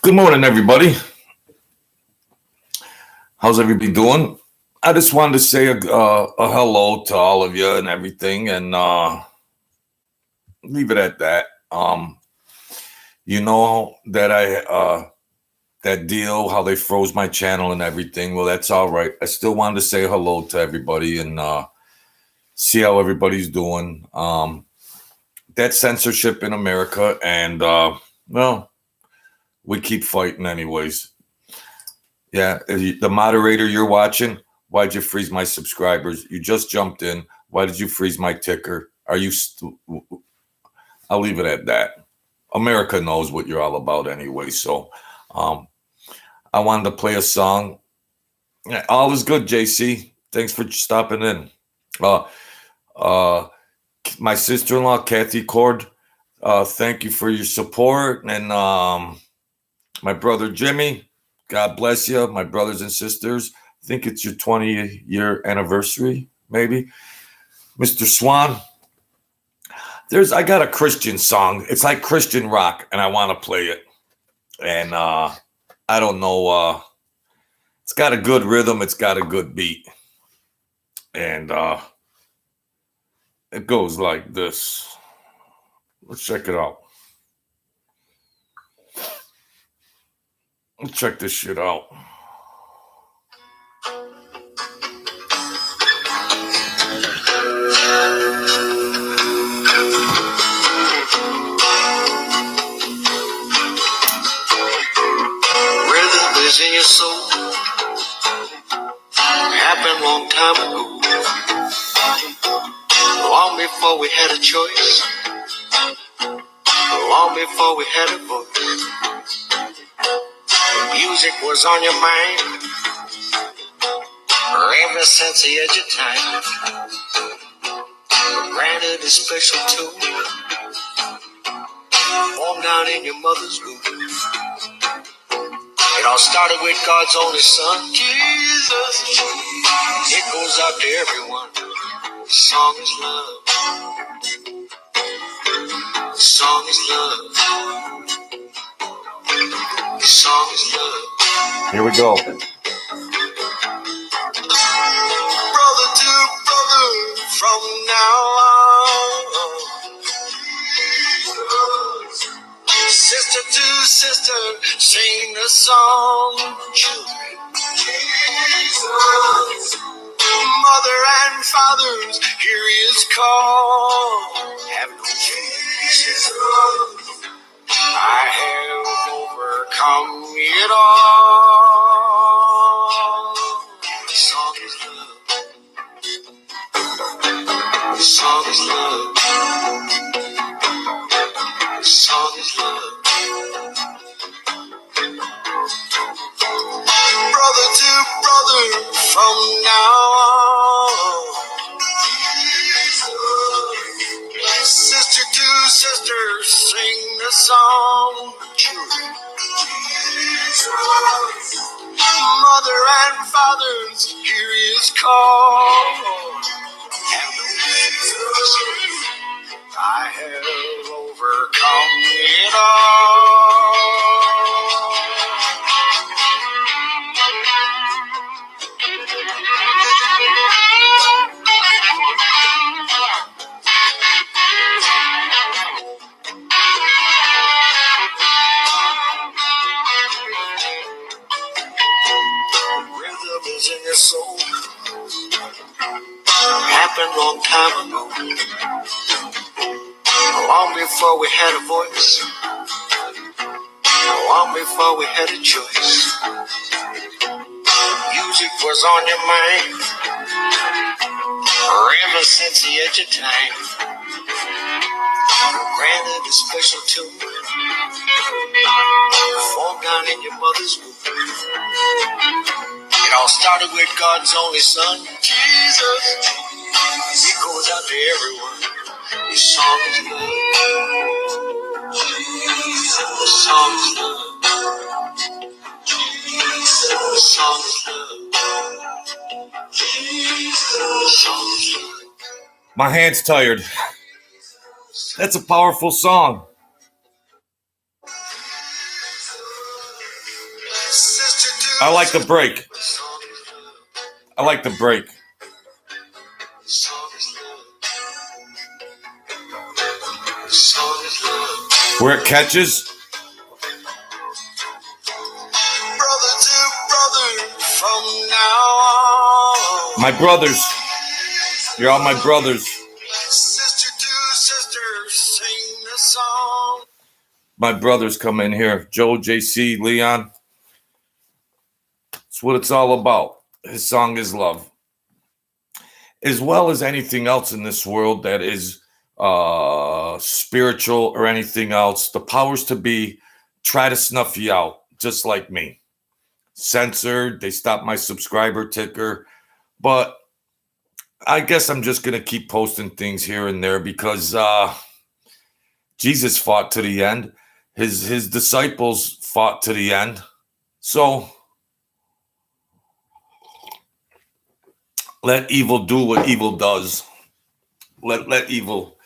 Good morning, everybody. How's everybody doing? I just wanted to say a hello to all of you and everything, and leave it at that. You know that that deal, how they froze my channel and everything. Well, that's all right. I still wanted to say hello to everybody and see how everybody's doing. That censorship in America, and well, we keep fighting anyways. Yeah, the moderator you're watching, why'd you freeze my subscribers? You just jumped in. Why did you freeze my ticker? Are you? I'll leave it at that. America knows what you're all about anyway. So, um, I wanted to play a song. Yeah, all is good, JC. Thanks for stopping in. Uh, uh, my sister-in-law, Kathy Cord. Thank you for your support, and my brother Jimmy. God bless you, my brothers and sisters. I think it's your 20-year anniversary, maybe. Mr. Swan, I got a Christian song. It's like Christian rock, and I want to play it. And I don't know. It's got a good rhythm. It's got a good beat. And it goes like this. Let's check it out. Let's check this shit out. In your soul happened long time ago, long before we had a choice, long before we had a voice. Music was on your mind ever since the edge of time. Granted a special tune born down in your mother's womb. It all started with God's only son, Jesus. It goes out to everyone. The song is love. The song is love. The song is love. Here we go. Brother to brother, from now on. Sister to sister, sing the song. Children, Jesus. Mother and fathers, hear his call. Have no fear. I have overcome it all. The song is love. The song is love. The song is love. Brother to brother, from now on. Sister to sister, sing the song. Children, mother and fathers, hear his call. Have no fear. I have overcome it all. Rhythm is in your soul. Happened long time ago. Long before we had a voice. Long before we had a choice. Music was on your mind ever since the edge of time. Granted a special tune formed down in your mother's womb. It all started with God's only son, Jesus. It goes out to everyone. His song is love. The song is love. The song is love. The song is love. My hand's tired. That's a powerful song. I like the break. The song is love. I like the break. The song is love. The song is love. Where it catches. Brother to brother from now on. My brothers. You're all my brothers. Sister to sister, sing the song. My brothers come in here. Joe, JC, Leon. It's what it's all about. His song is love. As well as anything else in this world that is spiritual or anything else, the powers to be try to snuff you out, just like me. Censored, they stopped my subscriber ticker, but I guess I'm just going to keep posting things here and there because Jesus fought to the end. His disciples fought to the end. So let evil do what evil does. Let evil,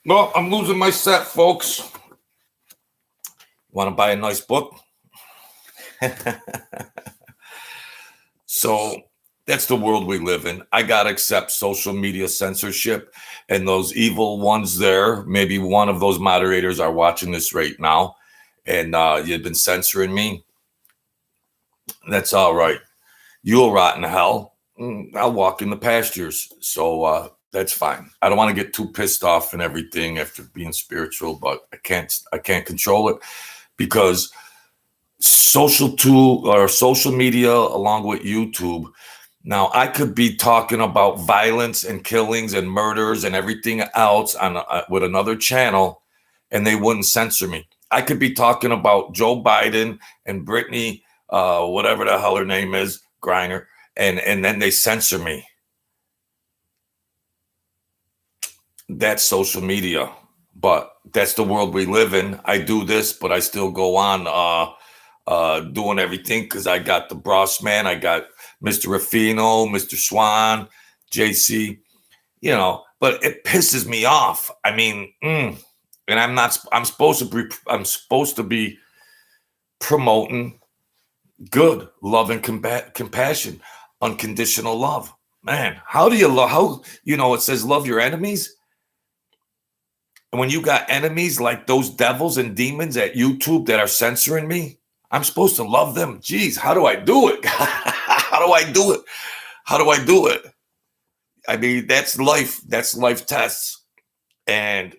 Well, I'm losing my set, folks. Want to buy a nice book? So that's the world we live in. I got to accept social media censorship and those evil ones there. Maybe one of those moderators are watching this right now and you've been censoring me. That's all right. You'll rot in hell. I'll walk in the pastures. So that's fine. I don't want to get too pissed off and everything after being spiritual, but I can't control it because social media along with YouTube. Now, I could be talking about violence and killings and murders and everything else with another channel, and they wouldn't censor me. I could be talking about Joe Biden and Brittany, whatever the hell her name is, Griner, and then they censor me. That's social media, but that's the world we live in. I do this, but I still go on doing everything because I got the Bros Man, I got Mr. Ruffino, Mr. Swan, JC, but it pisses me off. I mean, and I'm supposed to be promoting good love and compassion, unconditional love. Man, how do you love? It says love your enemies. And when you got enemies like those devils and demons at YouTube that are censoring me, I'm supposed to love them. Jeez, how do I do it? How do I do it? How do I do it? I mean, that's life. That's life tests. And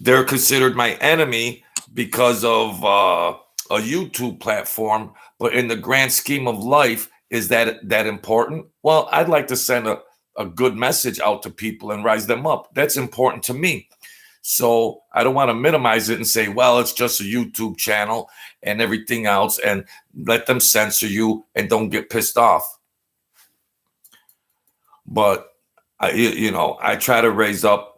they're considered my enemy because of a YouTube platform. But in the grand scheme of life, is that important? Well, I'd like to send a good message out to people and rise them up. That's important to me. So I don't want to minimize it and say, well, it's just a YouTube channel and everything else, and let them censor you and don't get pissed off. But I try to raise up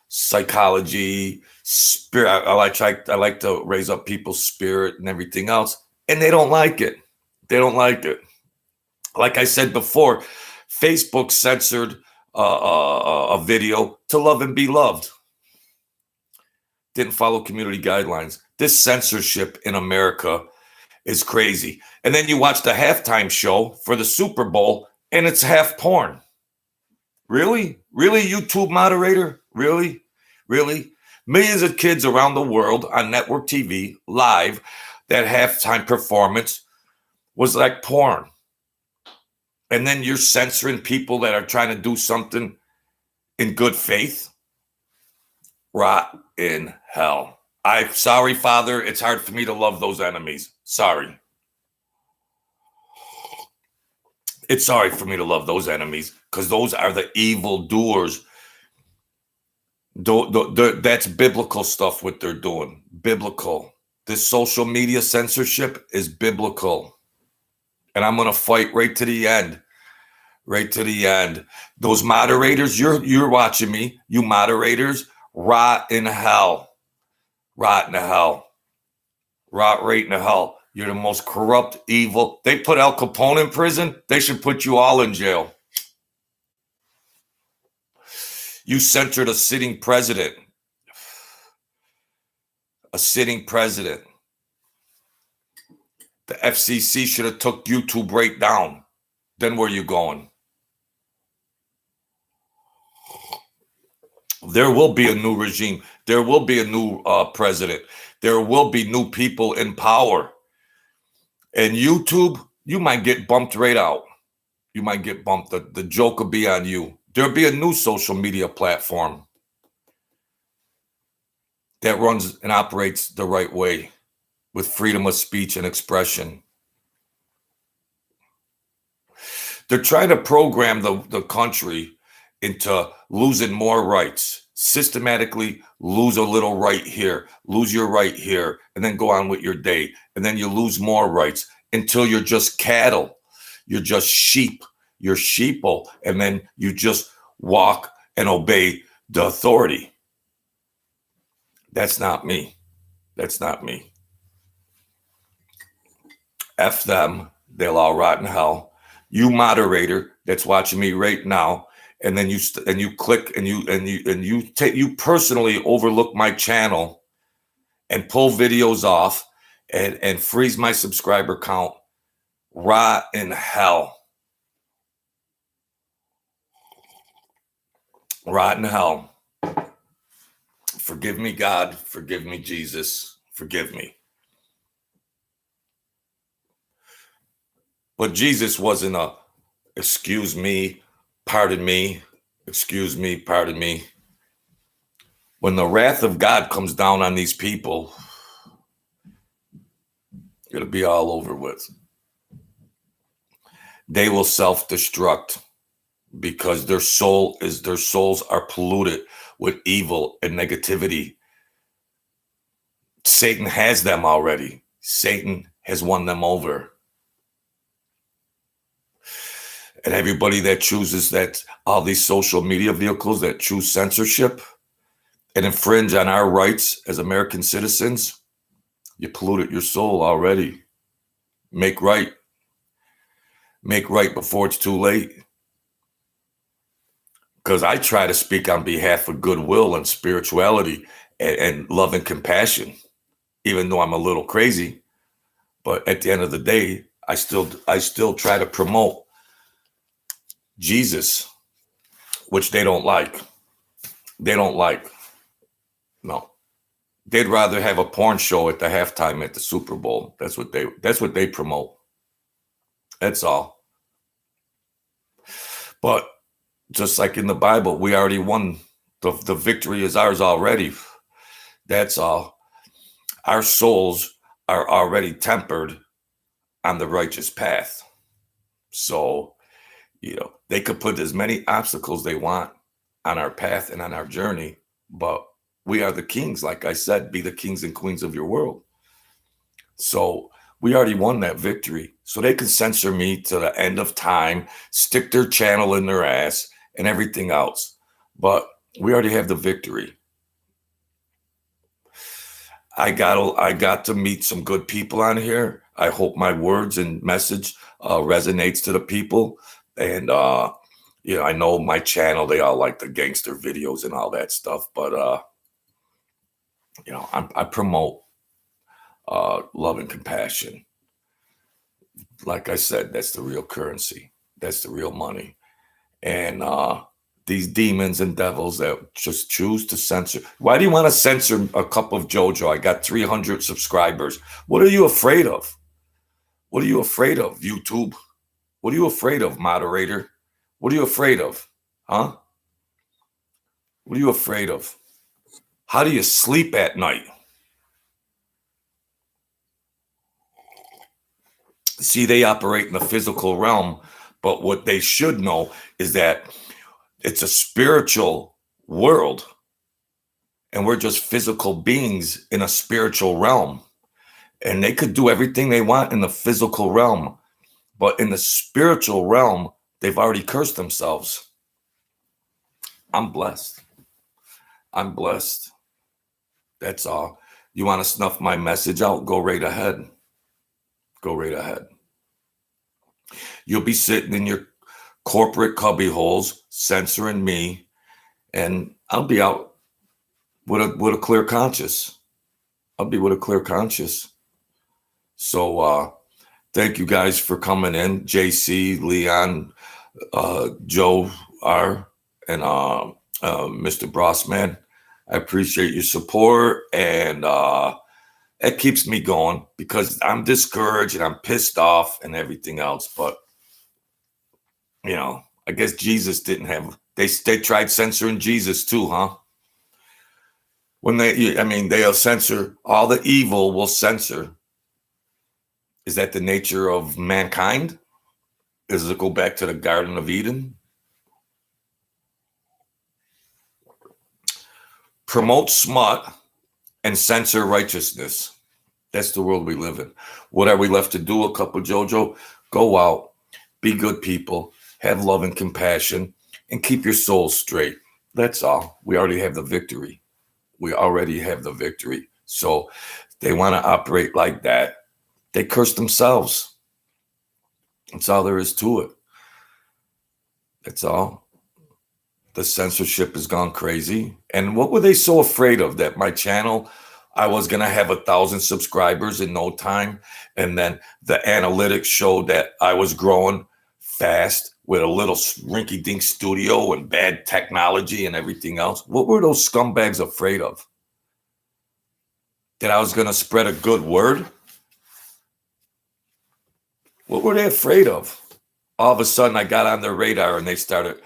psychology, spirit. I like to raise up people's spirit and everything else, and they don't like it. They don't like it. Like I said before, Facebook censored a video to love and be loved. Didn't follow community guidelines. This censorship in America is crazy. And then you watch the halftime show for the Super Bowl and it's half porn. Really? Really, YouTube moderator? Really? Really? Millions of kids around the world on network TV live, that halftime performance was like porn. And then you're censoring people that are trying to do something in good faith? Rot in hell. I'm sorry, Father. It's hard for me to love those enemies. Sorry. It's sorry for me to love those enemies because those are the evil doers. That's biblical stuff, what they're doing. Biblical. This social media censorship is biblical. And I'm going to fight right to the end. Right to the end. Those moderators, you're watching me. You moderators, rot in hell. Rot in hell. Rot right in hell. You're the most corrupt, evil. They put Al Capone in prison. They should put you all in jail. You censored a sitting president. a sitting president. The FCC should have took YouTube right down. Then where are you going? There will be a new regime. There will be a new president. There will be new people in power. And YouTube, you might get bumped right out. You might get bumped. The joke will be on you. There'll be a new social media platform that runs and operates the right way with freedom of speech and expression. They're trying to program the country into losing more rights, systematically lose a little right here, lose your right here, and then go on with your day. And then you lose more rights until you're just cattle. You're just sheep. You're sheeple. And then you just walk and obey the authority. That's not me. That's not me. F them. They'll all rot in hell. You moderator that's watching me right now, and then you click and you personally overlook my channel and pull videos off and freeze my subscriber count. Rot in hell. Rot in hell. Forgive me, God. Forgive me, Jesus. Forgive me. But Jesus wasn't a excuse me, pardon me, excuse me, pardon me. When the wrath of God comes down on these people, it'll be all over with. They will self-destruct because their souls are polluted with evil and negativity. Satan has them already. Satan has won them over. And everybody that chooses that, all these social media vehicles that choose censorship and infringe on our rights as American citizens, you polluted your soul already. Make right. Make right before it's too late. Because I try to speak on behalf of goodwill and spirituality and love and compassion, even though I'm a little crazy. But at the end of the day, I still try to promote Jesus, which they don't like. They don't like. No. They'd rather have a porn show at the halftime at the Super Bowl. That's what they promote. That's all. But just like in the Bible, we already won. The victory is ours already. That's all. Our souls are already tempered on the righteous path. So, they could put as many obstacles they want on our path and on our journey, but we are the kings, like I said, be the kings and queens of your world. So we already won that victory. So they can censor me to the end of time, stick their channel in their ass and everything else. But we already have the victory. I got to meet some good people on here. I hope my words and message resonates to the people. And, I know my channel, they all like the gangster videos and all that stuff. But, I promote love and compassion. Like I said, that's the real currency. That's the real money. And these demons and devils that just choose to censor. Why do you want to censor a cup of JoJo? I got 300 subscribers. What are you afraid of? What are you afraid of, YouTube? What are you afraid of, moderator? What are you afraid of? Huh? What are you afraid of? How do you sleep at night? See, they operate in the physical realm, but what they should know is that it's a spiritual world, and we're just physical beings in a spiritual realm. And they could do everything they want in the physical realm, but in the spiritual realm, they've already cursed themselves. I'm blessed. I'm blessed. That's all. You want to snuff my message out? Go right ahead. Go right ahead. You'll be sitting in your corporate cubby holes censoring me, and I'll be out with a clear conscience. I'll be with a clear conscience. So thank you guys for coming in. JC, Leon, Joe R, and Mr. Brossman. I appreciate your support, and it keeps me going because I'm discouraged and I'm pissed off and everything else. But I guess Jesus didn't have. They tried censoring Jesus too, huh? When they'll censor all the evil. Will censor. Is that the nature of mankind? Does it go back to the Garden of Eden? Promote smut and censor righteousness. That's the world we live in. What are we left to do? A couple Jojo, go out, be good people, have love and compassion, and keep your soul straight. That's all. We already have the victory. So they want to operate like that. They curse themselves. That's all there is to it. That's all. The censorship has gone crazy. And what were they so afraid of? That my channel, I was going to have 1,000 subscribers in no time. And then the analytics showed that I was growing fast with a little rinky-dink studio and bad technology and everything else. What were those scumbags afraid of? That I was going to spread a good word? What were they afraid of? All of a sudden, I got on their radar and they started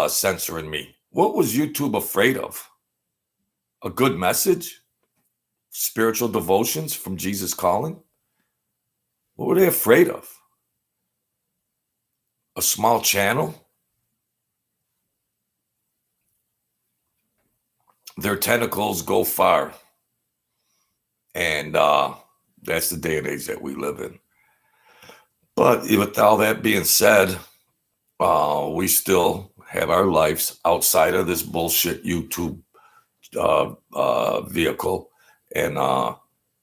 censoring me. What was YouTube afraid of? A good message? Spiritual devotions from Jesus Calling? What were they afraid of? A small channel? Their tentacles go far. And that's the day and age that we live in. But with all that being said, we still have our lives outside of this bullshit YouTube vehicle. And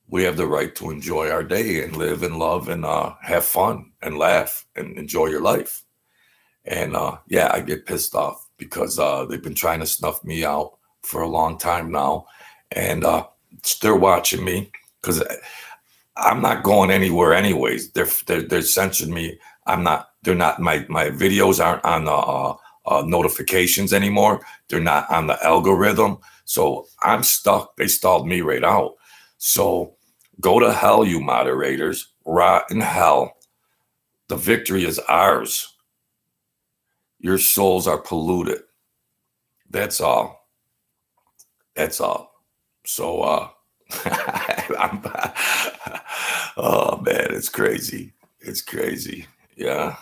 we have the right to enjoy our day and live and love and have fun and laugh and enjoy your life. And yeah, I get pissed off because they've been trying to snuff me out for a long time now. And they're watching me because I'm not going anywhere anyways. They're censoring me. They're not, my videos aren't on notifications anymore. They're not on the algorithm. So I'm stuck. They stalled me right out. So go to hell, you moderators. Rot in hell. The victory is ours. Your souls are polluted. That's all. That's all. So, oh man, it's crazy. It's crazy. Yeah.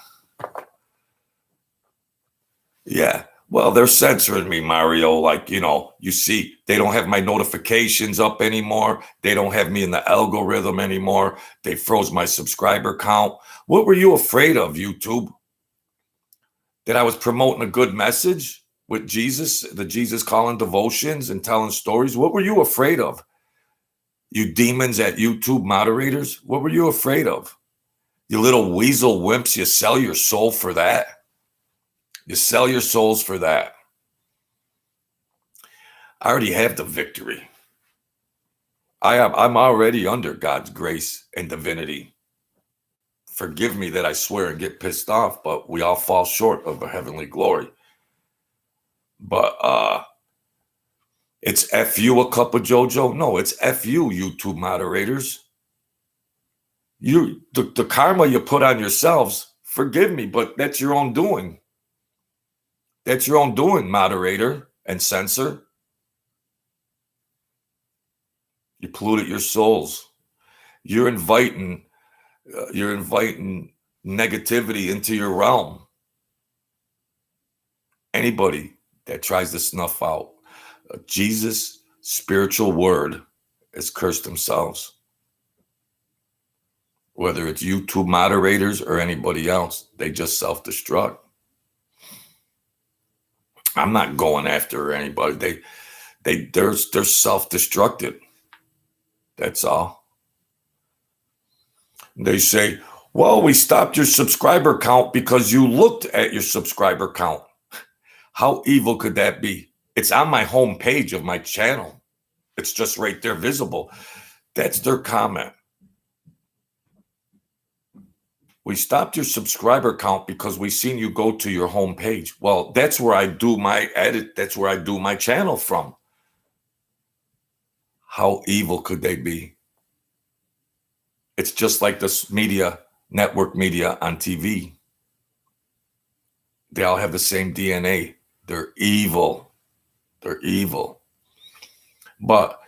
Yeah. Well, they're censoring me, Mario. Like, you see, they don't have my notifications up anymore. They don't have me in the algorithm anymore. They froze my subscriber count. What were you afraid of, YouTube? That I was promoting a good message with Jesus, the Jesus Calling devotions and telling stories? What were you afraid of? You demons at YouTube moderators? What were you afraid of? You little weasel wimps, you sell your soul for that. You sell your souls for that. I already have the victory. I'm already under God's grace and divinity. Forgive me that I swear and get pissed off, but we all fall short of a heavenly glory. But it's F you a cup of Jojo? No, it's F you, YouTube moderators. The karma you put on yourselves, forgive me, but that's your own doing. That's your own doing, moderator and censor. You polluted your souls. You're inviting negativity into your realm. Anybody that tries to snuff out Jesus' spiritual word has cursed themselves. Whether it's YouTube moderators or anybody else, they just self-destruct. I'm not going after anybody. They're self-destructed. That's all. They say, well, we stopped your subscriber count because you looked at your subscriber count. How evil could that be? It's on my home page of my channel. It's just right there visible. That's their comment. We stopped your subscriber count because we seen you go to your homepage. Well, that's where I do my edit. That's where I do my channel from. How evil could they be? It's just like this media, network media on TV. They all have the same DNA. They're evil. They're evil. But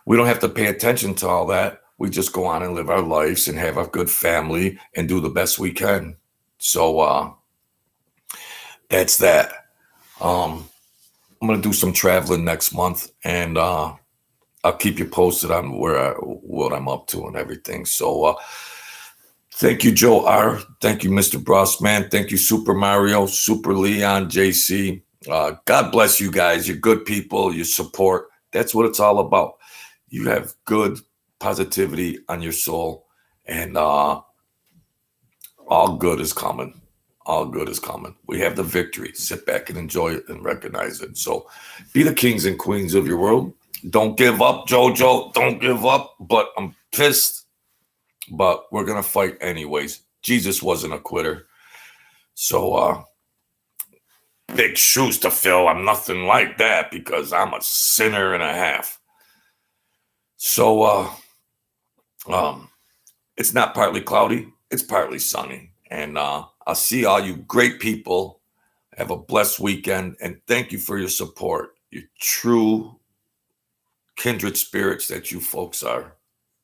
we don't have to pay attention to all that. We just go on and live our lives and have a good family and do the best we can. So that's that. I'm going to do some traveling next month, and I'll keep you posted on what I'm up to and everything. So thank you, Joe R. Thank you, Mr. Brossman. Thank you, Super Mario, Super Leon, JC. God bless you guys. You're good people. Your support. That's what it's all about. You have good positivity on your soul, and all good is coming. All good is coming. We have the victory. Sit back and enjoy it and recognize it. So be the kings and queens of your world. Don't give up, Jojo. Don't give up. But I'm pissed. But we're going to fight anyways. Jesus wasn't a quitter. So big shoes to fill. I'm nothing like that because I'm a sinner and a half. So it's not partly cloudy. It's partly sunny. And I'll see all you great people. Have a blessed weekend. And thank you for your support. You true kindred spirits that you folks are.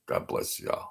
God bless y'all.